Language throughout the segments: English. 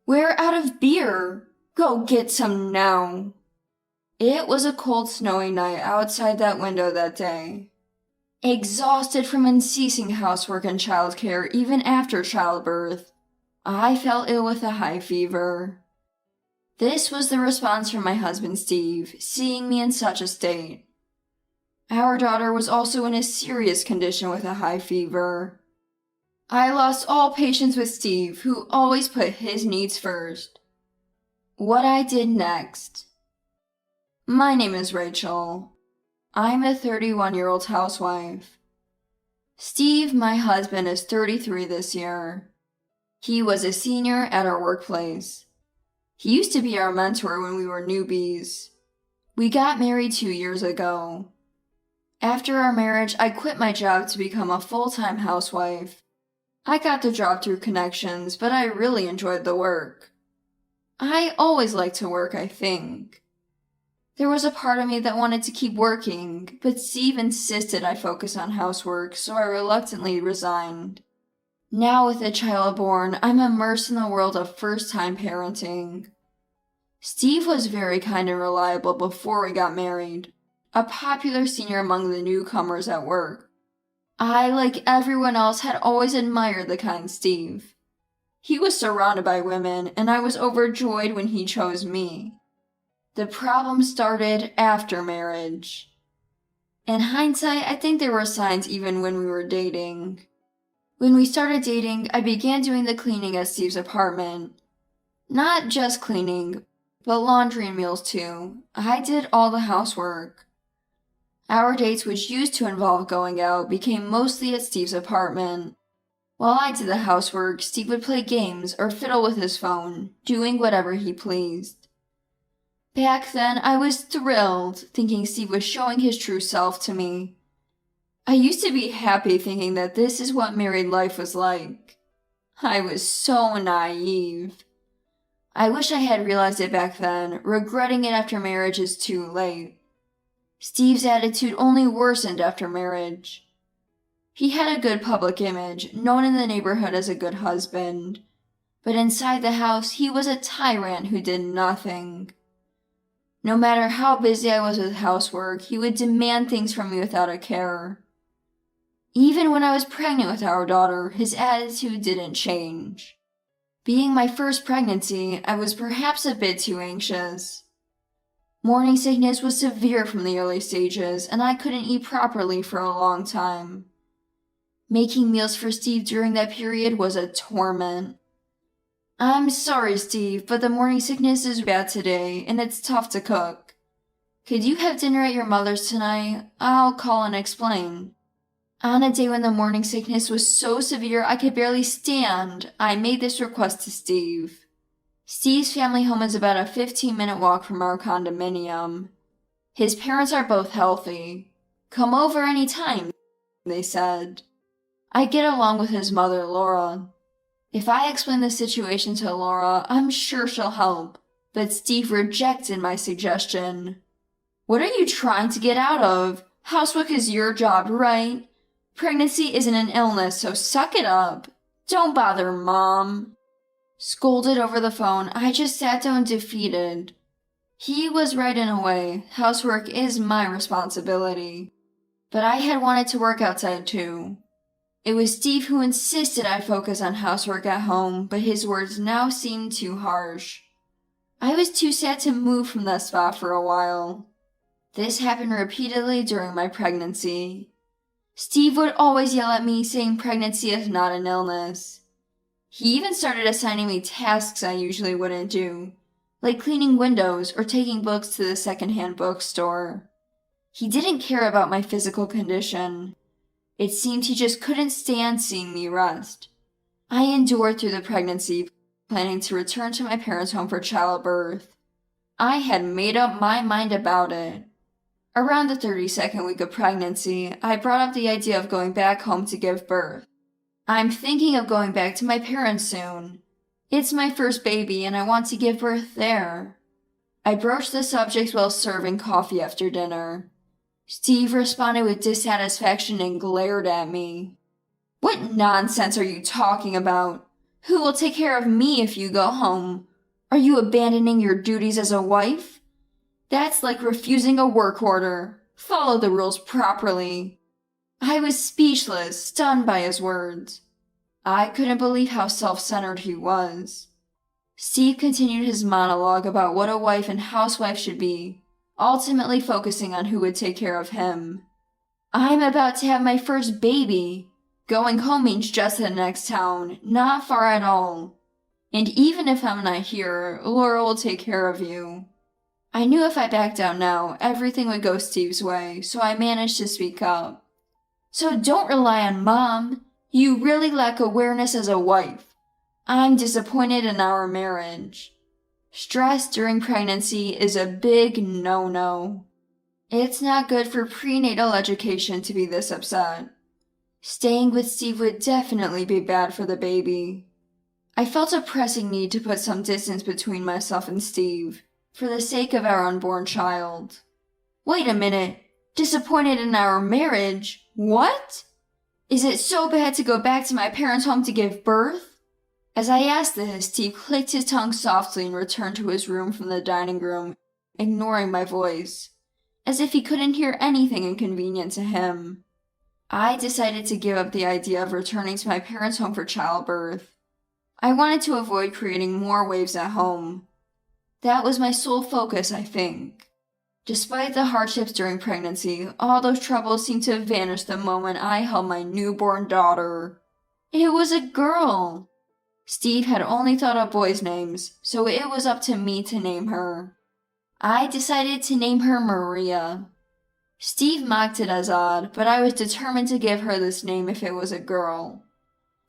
We're out of beer. Go get some now. It was a cold, snowy night outside that window that day. Exhausted from unceasing housework and childcare even after childbirth, I fell ill with a high fever. This was the response from my husband Steve, seeing me in such a state. Our daughter was also in a serious condition with a high fever. I lost all patience with Steve, who always put his needs first. What I did next. My name is Rachel. I'm a 31-year-old housewife. Steve, my husband, is 33 this year. He was a senior at our workplace. He used to be our mentor when we were newbies. We got married 2 years ago. After our marriage, I quit my job to become a full-time housewife. I got the job through connections, but I really enjoyed the work. I always like to work, I think. There was a part of me that wanted to keep working, but Steve insisted I focus on housework, so I reluctantly resigned. Now with a child born, I'm immersed in the world of first-time parenting. Steve was very kind and reliable before we got married, a popular senior among the newcomers at work. I, like everyone else, had always admired the kind Steve. He was surrounded by women, and I was overjoyed when he chose me. The problem started after marriage. In hindsight, I think there were signs even when we were dating. When we started dating, I began doing the cleaning at Steve's apartment. Not just cleaning, but laundry and meals too. I did all the housework. Our dates, which used to involve going out, became mostly at Steve's apartment. While I did the housework, Steve would play games or fiddle with his phone, doing whatever he pleased. Back then, I was thrilled, thinking Steve was showing his true self to me. I used to be happy thinking that this is what married life was like. I was so naive. I wish I had realized it back then. Regretting it after marriage is too late. Steve's attitude only worsened after marriage. He had a good public image, known in the neighborhood as a good husband. But inside the house, he was a tyrant who did nothing. No matter how busy I was with housework, he would demand things from me without a care. Even when I was pregnant with our daughter, his attitude didn't change. Being my first pregnancy, I was perhaps a bit too anxious. Morning sickness was severe from the early stages, and I couldn't eat properly for a long time. Making meals for Steve during that period was a torment. I'm sorry, Steve, but the morning sickness is bad today, and it's tough to cook. Could you have dinner at your mother's tonight? I'll call and explain. On a day when the morning sickness was so severe I could barely stand, I made this request to Steve. Steve's family home is about a 15-minute walk from our condominium. His parents are both healthy. Come over any time, they said. I get along with his mother, Laura. If I explain the situation to Laura, I'm sure she'll help, but Steve rejected my suggestion. What are you trying to get out of? Housework is your job, right? Pregnancy isn't an illness, so suck it up. Don't bother, Mom. Scolded over the phone, I just sat down defeated. He was right in a way. Housework is my responsibility. But I had wanted to work outside too. It was Steve who insisted I focus on housework at home, but his words now seemed too harsh. I was too sad to move from that spot for a while. This happened repeatedly during my pregnancy. Steve would always yell at me, saying pregnancy is not an illness. He even started assigning me tasks I usually wouldn't do, like cleaning windows or taking books to the secondhand bookstore. He didn't care about my physical condition. It seemed he just couldn't stand seeing me rest. I endured through the pregnancy, planning to return to my parents' home for childbirth. I had made up my mind about it. Around the 32nd week of pregnancy, I brought up the idea of going back home to give birth. I'm thinking of going back to my parents soon. It's my first baby and I want to give birth there. I broached the subject while serving coffee after dinner. Steve responded with dissatisfaction and glared at me. What nonsense are you talking about? Who will take care of me if you go home? Are you abandoning your duties as a wife? That's like refusing a work order. Follow the rules properly." I was speechless, stunned by his words. I couldn't believe how self-centered he was. Steve continued his monologue about what a wife and housewife should be, ultimately focusing on who would take care of him. "I'm about to have my first baby. Going home means just the next town, not far at all. And even if I'm not here, Laura will take care of you." I knew if I backed out now, everything would go Steve's way, so I managed to speak up. "So don't rely on Mom. You really lack awareness as a wife. I'm disappointed in our marriage. Stress during pregnancy is a big no-no. It's not good for prenatal education to be this upset. Staying with Steve would definitely be bad for the baby." I felt a pressing need to put some distance between myself and Steve, for the sake of our unborn child. "Wait a minute. Disappointed in our marriage? What? Is it so bad to go back to my parents' home to give birth?" As I asked this, Steve clicked his tongue softly and returned to his room from the dining room, ignoring my voice, as if he couldn't hear anything inconvenient to him. I decided to give up the idea of returning to my parents' home for childbirth. I wanted to avoid creating more waves at home. That was my sole focus, I think. Despite the hardships during pregnancy, all those troubles seemed to vanish the moment I held my newborn daughter. It was a girl. Steve had only thought of boys' names, so it was up to me to name her. I decided to name her Maria. Steve mocked it as odd, but I was determined to give her this name if it was a girl.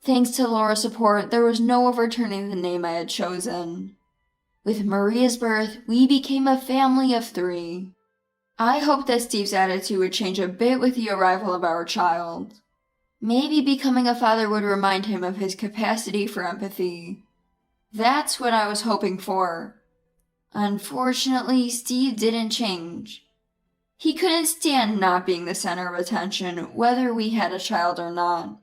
Thanks to Laura's support, there was no overturning the name I had chosen. With Maria's birth, we became a family of 3. I hoped that Steve's attitude would change a bit with the arrival of our child. Maybe becoming a father would remind him of his capacity for empathy. That's what I was hoping for. Unfortunately, Steve didn't change. He couldn't stand not being the center of attention, whether we had a child or not.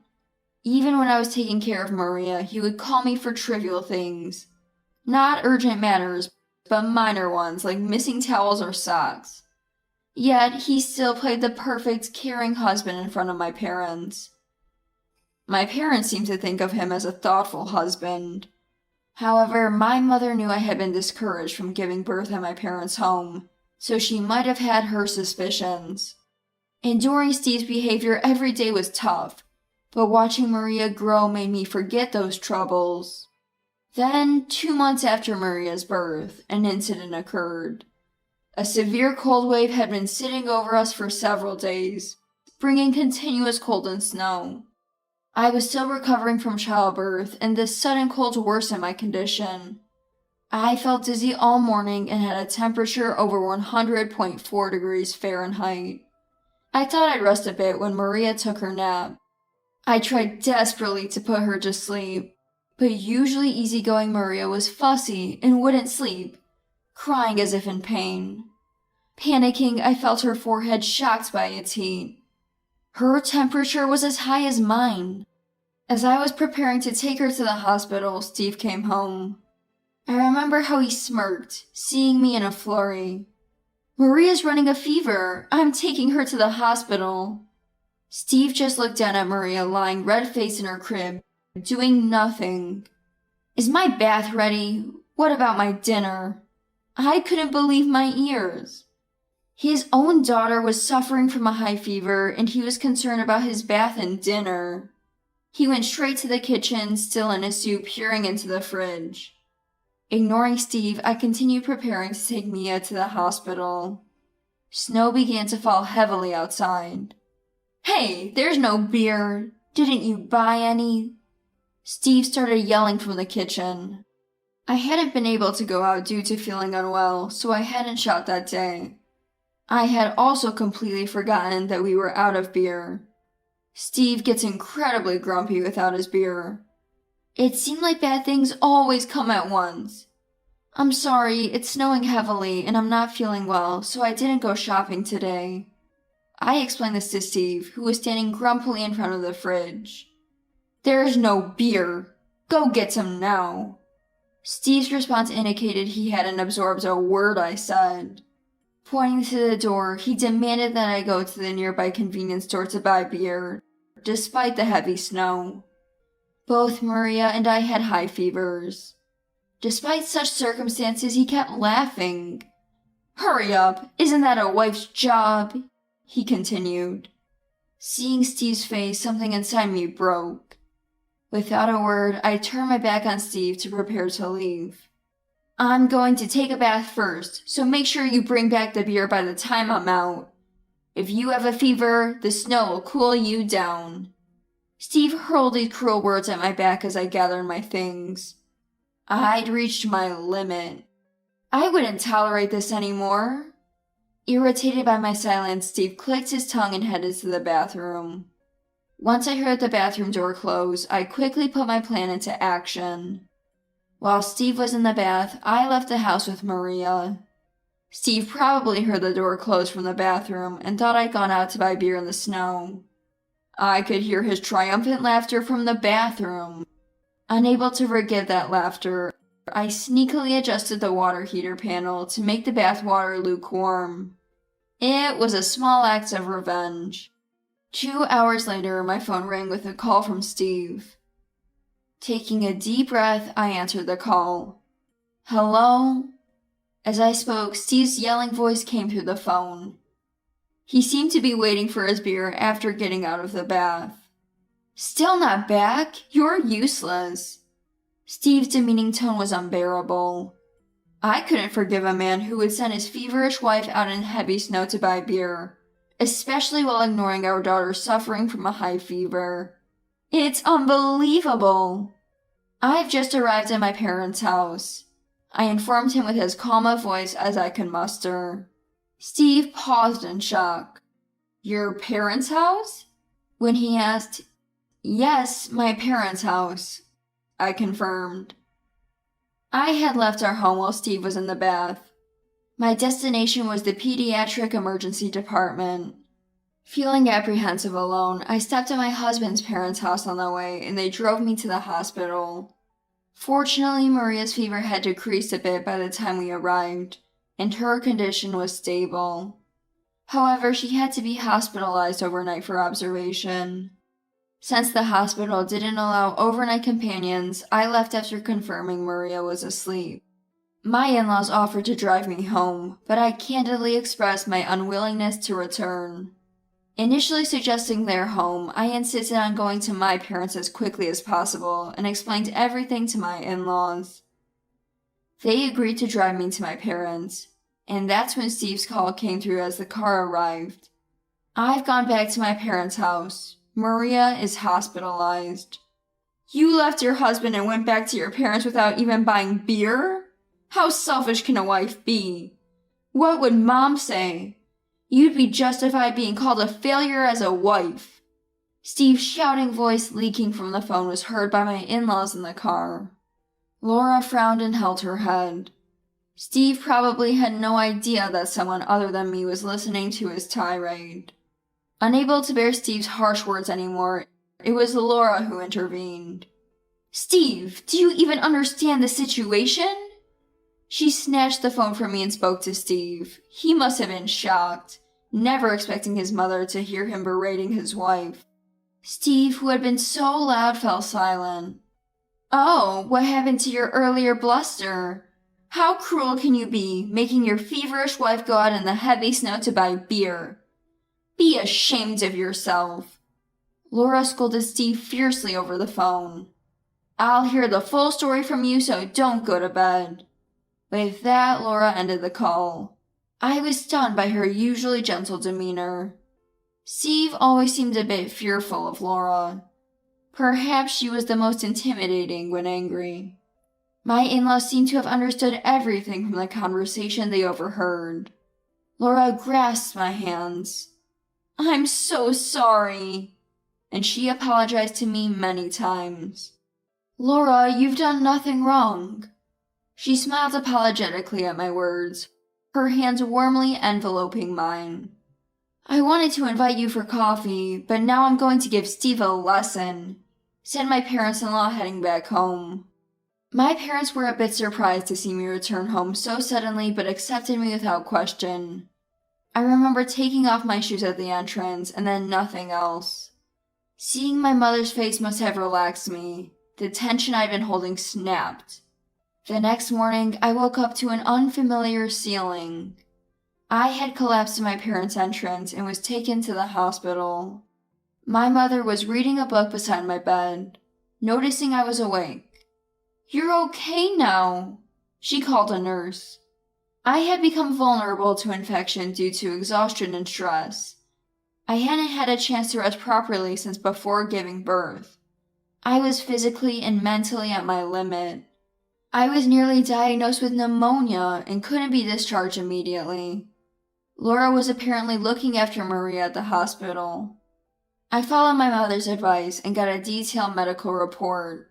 Even when I was taking care of Maria, he would call me for trivial things. Not urgent matters, but minor ones like missing towels or socks. Yet, he still played the perfect, caring husband in front of my parents. My parents seemed to think of him as a thoughtful husband. However, my mother knew I had been discouraged from giving birth at my parents' home, so she might have had her suspicions. Enduring Steve's behavior every day was tough, but watching Maria grow made me forget those troubles. Then, 2 months after Maria's birth, an incident occurred. A severe cold wave had been sitting over us for several days, bringing continuous cold and snow. I was still recovering from childbirth, and this sudden cold worsened my condition. I felt dizzy all morning and had a temperature over 100.4 degrees Fahrenheit. I thought I'd rest a bit when Maria took her nap. I tried desperately to put her to sleep, but usually easygoing Maria was fussy and wouldn't sleep, crying as if in pain. Panicking, I felt her forehead shocked by its heat. Her temperature was as high as mine. As I was preparing to take her to the hospital, Steve came home. I remember how he smirked, seeing me in a flurry. "Maria's running a fever. I'm taking her to the hospital." Steve just looked down at Maria lying red-faced in her crib, doing nothing. "Is my bath ready? What about my dinner?" I couldn't believe my ears. His own daughter was suffering from a high fever, and he was concerned about his bath and dinner. He went straight to the kitchen, still in his suit, peering into the fridge. Ignoring Steve, I continued preparing to take Mia to the hospital. Snow began to fall heavily outside. "Hey, there's no beer. Didn't you buy any?" Steve started yelling from the kitchen. I hadn't been able to go out due to feeling unwell, so I hadn't shot that day. I had also completely forgotten that we were out of beer. Steve gets incredibly grumpy without his beer. It seemed like bad things always come at once. "I'm sorry, it's snowing heavily and I'm not feeling well, so I didn't go shopping today." I explained this to Steve, who was standing grumpily in front of the fridge. "There's no beer. Go get some now." Steve's response indicated he hadn't absorbed a word I said. Pointing to the door, he demanded that I go to the nearby convenience store to buy beer, despite the heavy snow. Both Maria and I had high fevers. Despite such circumstances, he kept laughing. "Hurry up, isn't that a wife's job?" he continued. Seeing Steve's face, something inside me broke. Without a word, I turned my back on Steve to prepare to leave. "I'm going to take a bath first, so make sure you bring back the beer by the time I'm out. If you have a fever, the snow will cool you down." Steve hurled these cruel words at my back as I gathered my things. I'd reached my limit. I wouldn't tolerate this anymore. Irritated by my silence, Steve clicked his tongue and headed to the bathroom. Once I heard the bathroom door close, I quickly put my plan into action. While Steve was in the bath, I left the house with Maria. Steve probably heard the door close from the bathroom and thought I'd gone out to buy beer in the snow. I could hear his triumphant laughter from the bathroom. Unable to forgive that laughter, I sneakily adjusted the water heater panel to make the bath water lukewarm. It was a small act of revenge. 2 hours later, my phone rang with a call from Steve. Taking a deep breath, I answered the call. "Hello?" As I spoke, Steve's yelling voice came through the phone. He seemed to be waiting for his beer after getting out of the bath. "Still not back? You're useless." Steve's demeaning tone was unbearable. I couldn't forgive a man who would send his feverish wife out in heavy snow to buy beer, especially while ignoring our daughter suffering from a high fever. It's unbelievable. I've just arrived at my parents' house. I informed him with as calm a voice as I could muster. Steve paused in shock. "Your parents' house?" When he asked, "Yes, my parents' house," I confirmed. I had left our home while Steve was in the bath. My destination was the pediatric emergency department. Feeling apprehensive alone, I stopped at my husband's parents' house on the way, and they drove me to the hospital. Fortunately, Maria's fever had decreased a bit by the time we arrived, and her condition was stable. However, she had to be hospitalized overnight for observation. Since the hospital didn't allow overnight companions, I left after confirming Maria was asleep. My in-laws offered to drive me home, but I candidly expressed my unwillingness to return. Initially suggesting their home, I insisted on going to my parents as quickly as possible and explained everything to my in-laws. They agreed to drive me to my parents, and that's when Steve's call came through as the car arrived. I've gone back to my parents' house. Maria is hospitalized. You left your husband and went back to your parents without even buying beer? How selfish can a wife be? What would Mom say? You'd be justified being called a failure as a wife. Steve's shouting voice leaking from the phone was heard by my in-laws in the car. Laura frowned and held her head. Steve probably had no idea that someone other than me was listening to his tirade. Unable to bear Steve's harsh words anymore, it was Laura who intervened. "Steve, do you even understand the situation?" She snatched the phone from me and spoke to Steve. He must have been shocked, never expecting his mother to hear him berating his wife. Steve, who had been so loud, fell silent. "Oh, what happened to your earlier bluster? How cruel can you be, making your feverish wife go out in the heavy snow to buy beer? Be ashamed of yourself." Laura scolded Steve fiercely over the phone. "I'll hear the full story from you, so don't go to bed." With that, Laura ended the call. I was stunned by her usually gentle demeanor. Steve always seemed a bit fearful of Laura. Perhaps she was the most intimidating when angry. My in-laws seemed to have understood everything from the conversation they overheard. Laura grasped my hands. "I'm so sorry," and she apologized to me many times. "Laura, you've done nothing wrong." She smiled apologetically at my words, her hands warmly enveloping mine. "I wanted to invite you for coffee, but now I'm going to give Steve a lesson. said my parents-in-law heading back home. My parents were a bit surprised to see me return home so suddenly, but accepted me without question. I remember taking off my shoes at the entrance, and then nothing else. Seeing my mother's face must have relaxed me. The tension I'd been holding snapped. The next morning, I woke up to an unfamiliar ceiling. I had collapsed in my parents' entrance and was taken to the hospital. My mother was reading a book beside my bed, noticing I was awake. "You're okay now," she called a nurse. I had become vulnerable to infection due to exhaustion and stress. I hadn't had a chance to rest properly since before giving birth. I was physically and mentally at my limit. I was nearly diagnosed with pneumonia and couldn't be discharged immediately. Laura was apparently looking after Maria at the hospital. I followed my mother's advice and got a detailed medical report.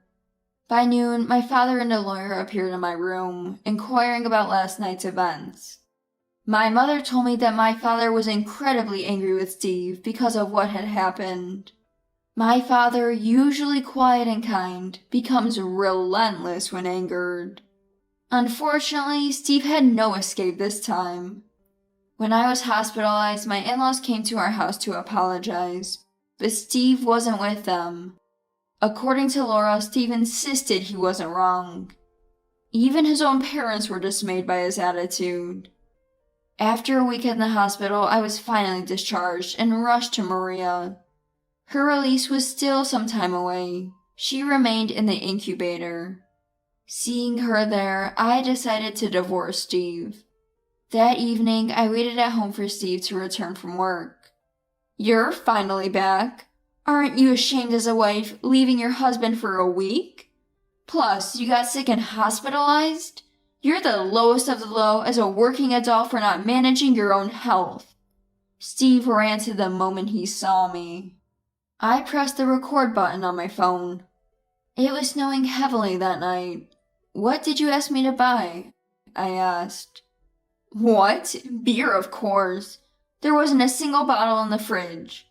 By noon, my father and a lawyer appeared in my room, inquiring about last night's events. My mother told me that my father was incredibly angry with Steve because of what had happened. My father, usually quiet and kind, becomes relentless when angered. Unfortunately, Steve had no escape this time. When I was hospitalized, my in-laws came to our house to apologize, but Steve wasn't with them. According to Laura, Steve insisted he wasn't wrong. Even his own parents were dismayed by his attitude. After a week in the hospital, I was finally discharged and rushed to Maria. Her release was still some time away. She remained in the incubator. Seeing her there, I decided to divorce Steve. That evening, I waited at home for Steve to return from work. "You're finally back. Aren't you ashamed as a wife, leaving your husband for a week? Plus, you got sick and hospitalized? You're the lowest of the low as a working adult for not managing your own health." Steve ranted the moment he saw me. I pressed the record button on my phone. It was snowing heavily that night. "What did you ask me to buy?" I asked. "What? Beer, of course. There wasn't a single bottle in the fridge.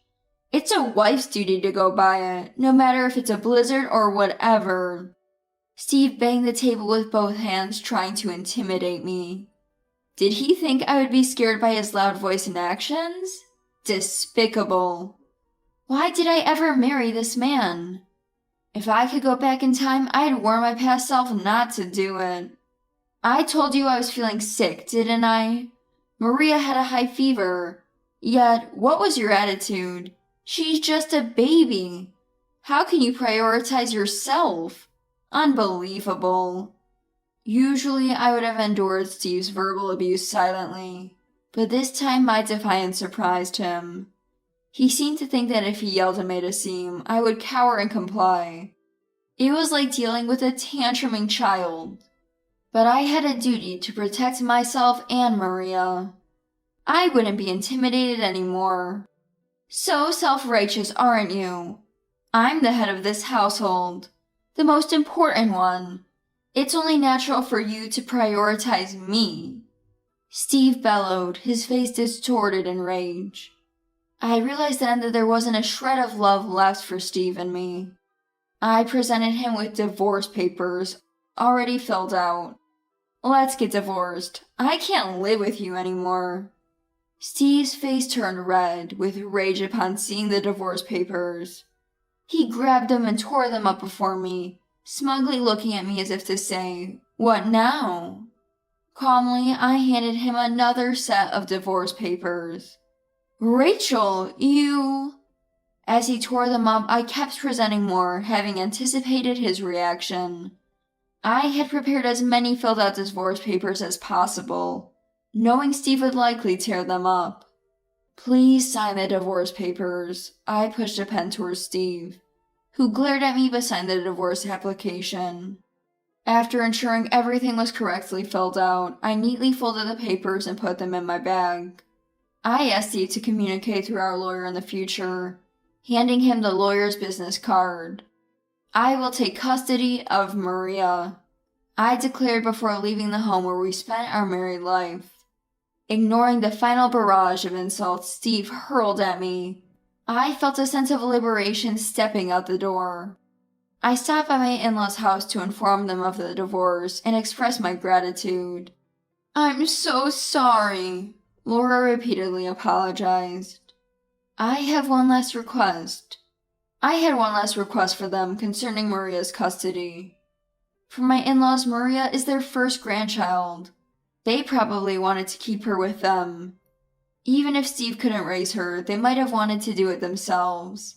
It's a wife's duty to go buy it, no matter if it's a blizzard or whatever." Steve banged the table with both hands, trying to intimidate me. Did he think I would be scared by his loud voice and actions? Despicable. Why did I ever marry this man? If I could go back in time, I'd warn my past self not to do it. I told you I was feeling sick, didn't I? Maria had a high fever. Yet, what was your attitude? She's just a baby. How can you prioritize yourself? Unbelievable. Usually I would have endured Steve's verbal abuse silently, but this time my defiance surprised him. He seemed to think that if he yelled and made a scene, I would cower and comply. It was like dealing with a tantruming child. But I had a duty to protect myself and Maria. I wouldn't be intimidated anymore. So self-righteous, aren't you? I'm the head of this household, the most important one. It's only natural for you to prioritize me. Steve bellowed, his face distorted in rage. I realized then that there wasn't a shred of love left for Steve and me. I presented him with divorce papers, already filled out. "Let's get divorced. I can't live with you anymore." Steve's face turned red with rage upon seeing the divorce papers. He grabbed them and tore them up before me, smugly looking at me as if to say, "What now?" Calmly, I handed him another set of divorce papers. "Rachel, you..." As he tore them up, I kept presenting more, having anticipated his reaction. I had prepared as many filled-out divorce papers as possible, knowing Steve would likely tear them up. "Please sign the divorce papers." I pushed a pen towards Steve, who glared at me but signed the divorce application. After ensuring everything was correctly filled out, I neatly folded the papers and put them in my bag. I asked Steve to communicate through our lawyer in the future, handing him the lawyer's business card. "I will take custody of Maria," I declared before leaving the home where we spent our married life. Ignoring the final barrage of insults Steve hurled at me, I felt a sense of liberation stepping out the door. I stopped by my in-laws' house to inform them of the divorce and express my gratitude. "I'm so sorry," Laura repeatedly apologized. I had one last request for them concerning Maria's custody. For my in-laws, Maria is their first grandchild. They probably wanted to keep her with them. Even if Steve couldn't raise her, they might have wanted to do it themselves.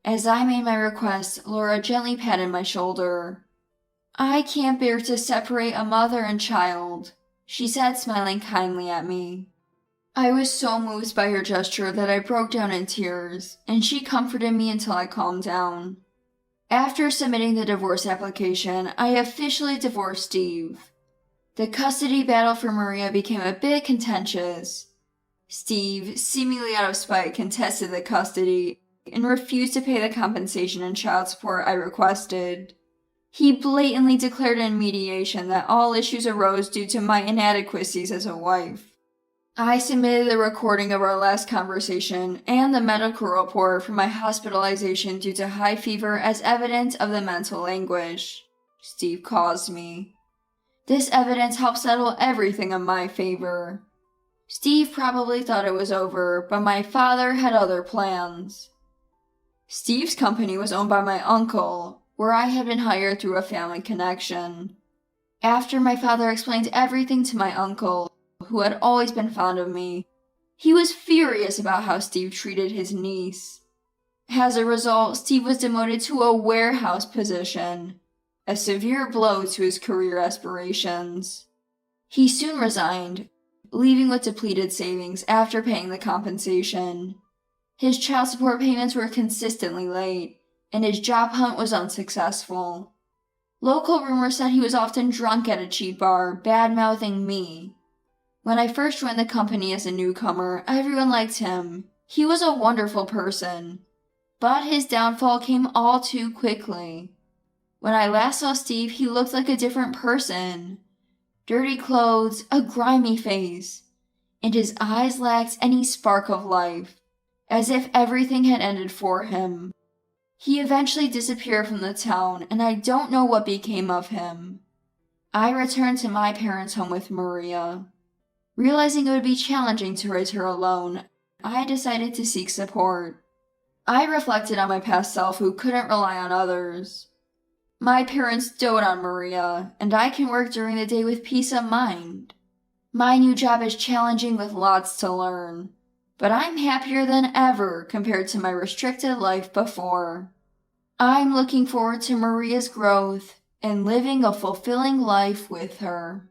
As I made my request, Laura gently patted my shoulder. "I can't bear to separate a mother and child," she said, smiling kindly at me. I was so moved by her gesture that I broke down in tears, and she comforted me until I calmed down. After submitting the divorce application, I officially divorced Steve. The custody battle for Maria became a bit contentious. Steve, seemingly out of spite, contested the custody and refused to pay the compensation and child support I requested. He blatantly declared in mediation that all issues arose due to my inadequacies as a wife. I submitted the recording of our last conversation and the medical report for my hospitalization due to high fever as evidence of the mental anguish Steve caused me. This evidence helped settle everything in my favor. Steve probably thought it was over, but my father had other plans. Steve's company was owned by my uncle, where I had been hired through a family connection. After my father explained everything to my uncle, who had always been fond of me, he was furious about how Steve treated his niece. As a result, Steve was demoted to a warehouse position, a severe blow to his career aspirations. He soon resigned, leaving with depleted savings after paying the compensation. His child support payments were consistently late, and his job hunt was unsuccessful. Local rumors said he was often drunk at a cheap bar, bad-mouthing me. When I first joined the company as a newcomer, everyone liked him. He was a wonderful person. But his downfall came all too quickly. When I last saw Steve, he looked like a different person. Dirty clothes, a grimy face, and his eyes lacked any spark of life, as if everything had ended for him. He eventually disappeared from the town, and I don't know what became of him. I returned to my parents' home with Maria. Realizing it would be challenging to raise her alone, I decided to seek support. I reflected on my past self who couldn't rely on others. My parents dote on Maria, and I can work during the day with peace of mind. My new job is challenging with lots to learn, but I'm happier than ever compared to my restricted life before. I'm looking forward to Maria's growth and living a fulfilling life with her.